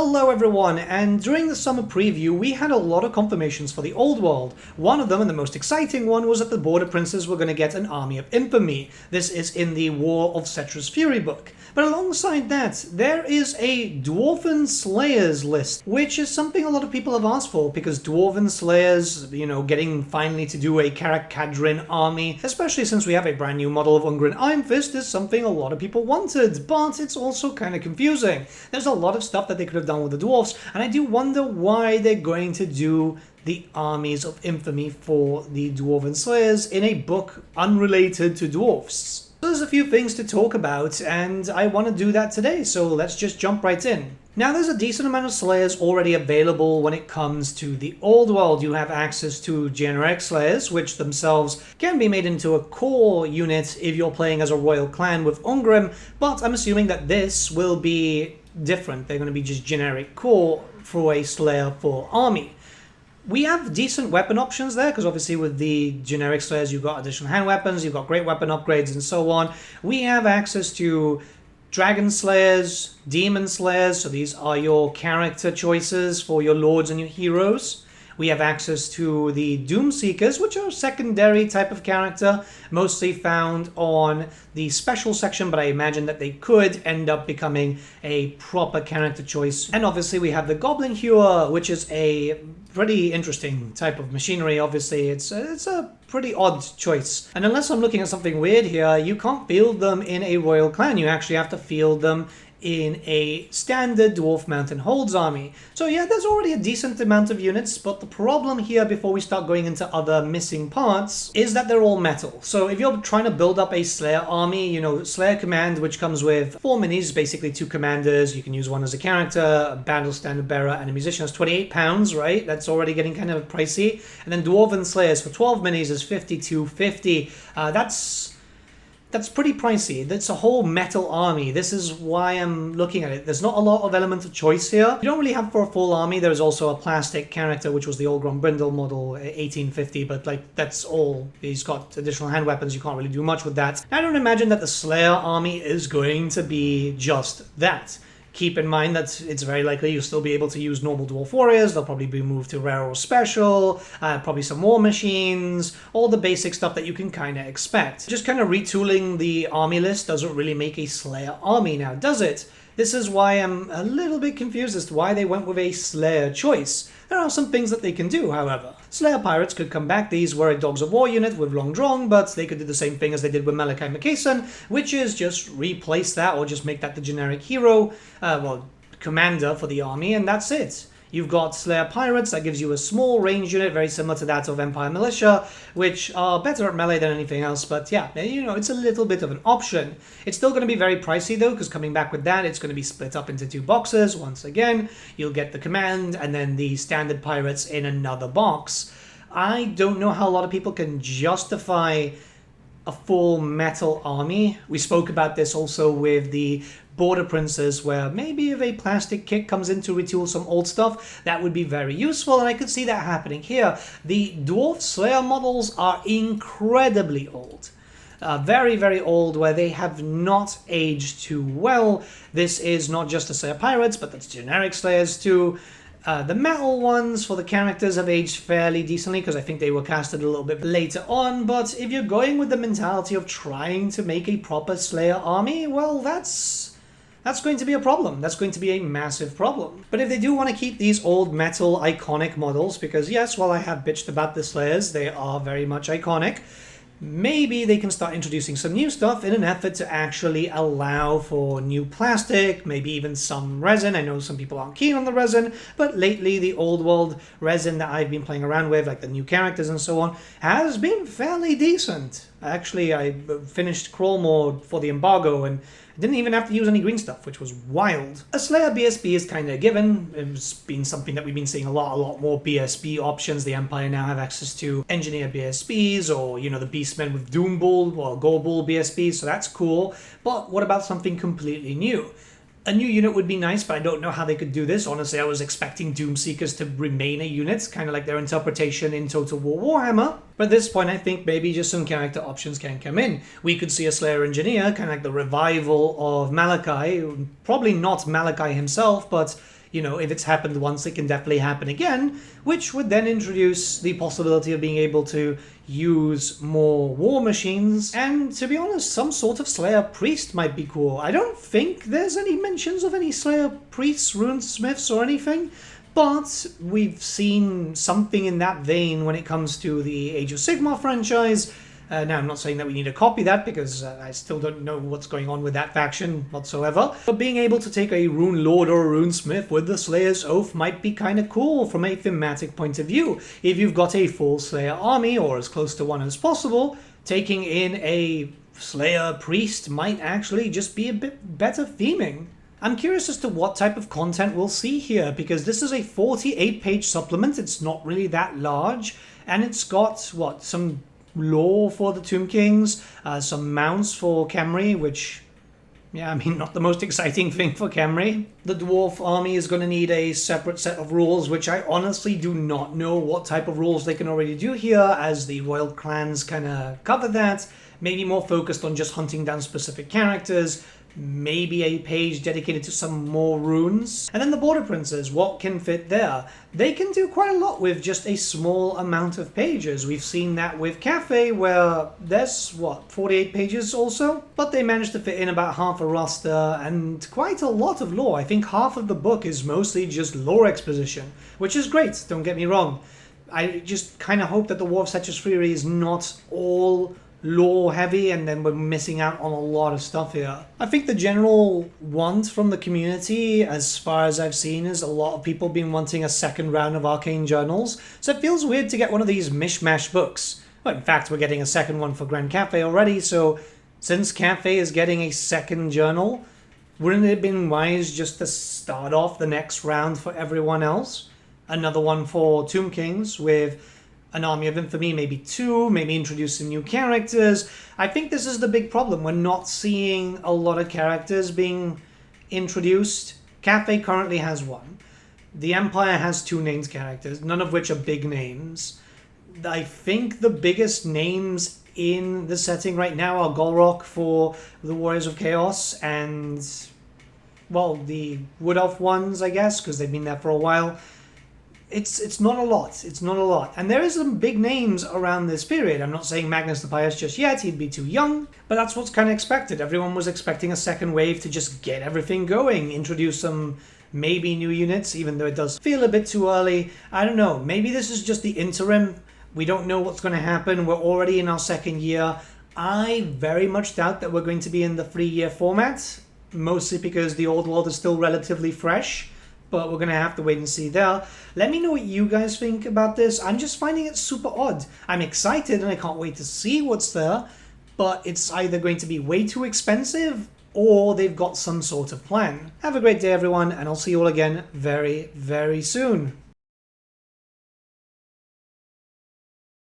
Hello everyone, and during the summer preview we had a lot of confirmations for the old world. One of them, and the most exciting one, was that the Border Princes were going to get an Army of Infamy. This is in the War of Cetra's Fury book. But alongside that, there is a Dwarf Slayers list, which is something a lot of people have asked for, because Dwarf Slayers, you know, getting finally to do a Karak-Kadrin army, especially since we have a brand new model of Ungren Iron Fist, is something a lot of people wanted, but it's also kind of confusing. There's a lot of stuff that they could have done with the dwarfs, and I do wonder why they're going to do the Armies of Infamy for the Dwarven Slayers in a book unrelated to dwarfs. So there's a few things to talk about, and I want to do that today, so let's just jump right in. Now, there's a decent amount of Slayers already available when it comes to the old world. You have access to generic Slayers, which themselves can be made into a core unit if you're playing as a royal clan with Ungrim, but I'm assuming that this will be different. They're going to be just generic core for a Slayer for army. We have decent weapon options there, because obviously with the generic Slayers you've got additional hand weapons, you've got great weapon upgrades and so on. We have access to Dragon Slayers, Demon Slayers, so these are your character choices for your lords and your heroes. We have access to the Doom Seekers, which are a secondary type of character, mostly found on the special section, but I imagine that they could end up becoming a proper character choice. And obviously we have the Goblin Hewer, which is a pretty interesting type of machinery. Obviously it's a pretty odd choice. And unless I'm looking at something weird here, you can't field them in a royal clan. You actually have to field them in a standard Dwarf Mountain Holds army. So yeah, there's already a decent amount of units, but the problem here, before we start going into other missing parts, is that they're all metal. So if you're trying to build up a Slayer army, you know, Slayer Command, which comes with 4 minis, basically 2 commanders, you can use one as a character, a battle standard bearer, and a musician. That's £28, right? That's already getting kind of pricey. And then Dwarven Slayers for 12 minis is $52.50. That's pretty pricey. That's a whole metal army. This is why I'm looking at it. There's not a lot of element of choice here. You don't really have for a full army. There's also a plastic character, which was the Old Brindle model, 1850, but like that's all. He's got additional hand weapons. You can't really do much with that. I don't imagine that the Slayer army is going to be just that. Keep in mind that it's very likely you'll still be able to use normal Dwarf Warriors. They'll probably be moved to Rare or Special, probably some War Machines, all the basic stuff that you can kind of expect. Just kind of retooling the army list doesn't really make a Slayer army now, does it? This is why I'm a little bit confused as to why they went with a Slayer choice. There are some things that they can do, however. Slayer Pirates could come back. These were a Dogs of War unit with Long Drong, but they could do the same thing as they did with Malachi McKayson, which is just replace that or just make that the generic hero, commander for the army, and that's it. You've got Slayer Pirates, that gives you a small range unit, very similar to that of Empire Militia, which are better at melee than anything else, but yeah, you know, it's a little bit of an option. It's still going to be very pricey though, because coming back with that, it's going to be split up into 2 boxes. Once again, you'll get the command, and then the standard pirates in another box. I don't know how a lot of people can justify a full metal army. We spoke about this also with the Border Princes, where maybe if a plastic kit comes in to retool some old stuff, that would be very useful, and I could see that happening here. The Dwarf Slayer models are incredibly old. Very, very old, where they have not aged too well. This is not just the Slayer Pirates, but that's generic Slayers too. The metal ones for the characters have aged fairly decently, because I think they were casted a little bit later on, but if you're going with the mentality of trying to make a proper Slayer army, well, that's going to be a problem. That's going to be a massive problem. But if they do want to keep these old metal iconic models, because yes, while I have bitched about the Slayers, they are very much iconic, maybe they can start introducing some new stuff in an effort to actually allow for new plastic, maybe even some resin. I know some people aren't keen on the resin, but lately the old world resin that I've been playing around with, like the new characters and so on, has been fairly decent. Actually, I finished Crawl Mode for the embargo and didn't even have to use any green stuff, which was wild. A Slayer BSB is kind of given. It's been something that we've been seeing a lot more BSB options. The Empire now have access to Engineer BSBs, or, you know, the Beastmen with Doom Bull or Go Bull BSBs, so that's cool. But what about something completely new? A new unit would be nice, but I don't know how they could do this. Honestly, I was expecting Doom Seekers to remain a unit, kind of like their interpretation in Total War Warhammer. But at this point, I think maybe just some character options can come in. We could see a Slayer Engineer, kind of like the revival of Malachi. Probably not Malachi himself, but you know, if it's happened once, it can definitely happen again, which would then introduce the possibility of being able to use more war machines. And to be honest, some sort of Slayer priest might be cool. I don't think there's any mentions of any Slayer priests, runesmiths, or anything, but we've seen something in that vein when it comes to the Age of Sigmar franchise. Now, I'm not saying that we need to copy that, because I still don't know what's going on with that faction whatsoever. But being able to take a Rune Lord or a Runesmith with the Slayer's Oath might be kind of cool from a thematic point of view. If you've got a full Slayer army, or as close to one as possible, taking in a Slayer Priest might actually just be a bit better theming. I'm curious as to what type of content we'll see here, because this is a 48-page supplement. It's not really that large, and it's got, what, some lore for the Tomb Kings, some mounts for Khemri, which, yeah, I mean, not the most exciting thing for Khemri. The Dwarf army is going to need a separate set of rules, which I honestly do not know what type of rules they can already do here, as the royal clans kind of cover that. Maybe more focused on just hunting down specific characters. Maybe a page dedicated to some more runes. And then the Border Princes, what can fit there? They can do quite a lot with just a small amount of pages. We've seen that with Cafe, where there's, what, 48 pages also? But they managed to fit in about half a roster and quite a lot of lore. I think half of the book is mostly just lore exposition, which is great, don't get me wrong. I just kind of hope that the War of Setch's Fury is not all lore heavy and then we're missing out on a lot of stuff here. I think the general want from the community, as far as I've seen, is a lot of people been wanting a second round of Arcane Journals, so it feels weird to get one of these mishmash books. Well, in fact, we're getting a second one for Grand Cafe already, so since Cafe is getting a second journal, wouldn't it have been wise just to start off the next round for everyone else? Another one for Tomb Kings with an Army of Infamy, maybe 2, maybe introduce some new characters. I think this is the big problem. We're not seeing a lot of characters being introduced. Cafe currently has 1. The Empire has 2 named characters, none of which are big names. I think the biggest names in the setting right now are Golrock for the Warriors of Chaos and, well, the Wood Elf ones, I guess, because they've been there for a while. It's not a lot. It's not a lot. And there is some big names around this period. I'm not saying Magnus the Pious just yet. He'd be too young. But that's what's kind of expected. Everyone was expecting a second wave to just get everything going. Introduce some maybe new units, even though it does feel a bit too early. I don't know. Maybe this is just the interim. We don't know what's going to happen. We're already in our second year. I very much doubt that we're going to be in the 3-year format. Mostly because the old world is still relatively fresh. But we're going to have to wait and see there. Let me know what you guys think about this. I'm just finding it super odd. I'm excited and I can't wait to see what's there. But it's either going to be way too expensive or they've got some sort of plan. Have a great day, everyone, and I'll see you all again very, very soon.